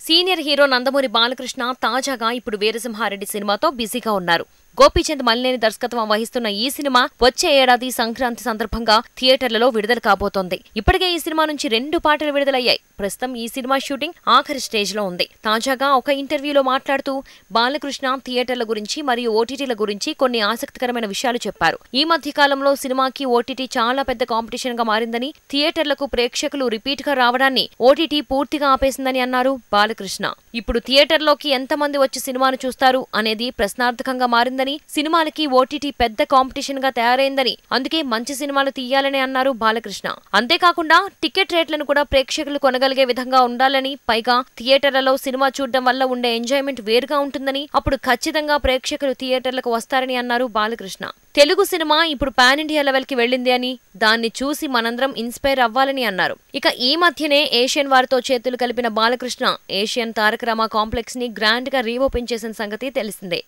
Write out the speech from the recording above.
Senior hero Nandamuri Balakrishna తాజాగా ఇప్పుడు వీరసింహారెడ్డి సినిమాతో బిజీగా ఉన్నారు. గోపీచంద్ మలినేని దర్శకత్వం వహిస్తున్న ఈ సినిమా వచ్చే ఏడాది సంక్రాంతి సందర్భంగా థియేటర్లలో విడుదల కాబోతోంది. ఇప్పటికే ఈ సినిమా నుంచి 2 పాటలు విడుదలయ్యాయి. ప్రస్తుతం ఈ సినిమా షూటింగ్ ఆఖరి స్టేజ్ లో ఉంది. తాజాగా ఒక ఇంటర్వ్యూలో మాట్లాడుతూ బాలకృష్ణ థియేటర్ల గురించి మరియు ఓటీటీల గురించి కొన్ని ఆసక్తికరమైన విషయాలు చెప్పారు. ఈ మధ్య కాలంలో సినిమాకి ఓటీటీ చాలా పెద్ద కాంపిటీషన్ గా మారిందని, థియేటర్లకు ప్రేక్షకులు రిపీట్ గా రావడాన్ని ఓటీటీ పూర్తిగా ఆపేసిందని అన్నారు బాలకృష్ణ. ఇప్పుడు థియేటర్లోకి ఎంతమంది వచ్చి సినిమాను చూస్తారు అనేది ప్రశ్నార్థకంగా మారిందని, సినిమాలకి ఓటీటీ పెద్ద కాంపిటీషన్ గా తయారైందని, అందుకే మంచి సినిమాలు తీయాలని అన్నారు బాలకృష్ణ. అంతేకాకుండా టికెట్ రేట్లను కూడా ప్రేక్షకులు కొనగలిగే విధంగా ఉండాలని, పైగా థియేటర్లలో సినిమా చూడడం వల్ల ఉండే ఎంజాయ్మెంట్ వేరుగా ఉంటుందని, అప్పుడు ఖచ్చితంగా ప్రేక్షకులు థియేటర్లకు వస్తారని అన్నారు బాలకృష్ణ. తెలుగు సినిమా ఇప్పుడు పాన్ ఇండియా లెవెల్ కి వెళ్ళింది అని, దాన్ని చూసి మనందరం ఇన్స్పైర్ అవ్వాలని అన్నారు. ఇక ఈ మధ్యనే ఏషియన్ వారితో చేతులు కలిపిన బాలకృష్ణ ఏషియన్ తారక రామ కాంప్లెక్స్ ని గ్రాండ్ గా రీఓపెన్ చేసిన సంగతి తెలిసిందే.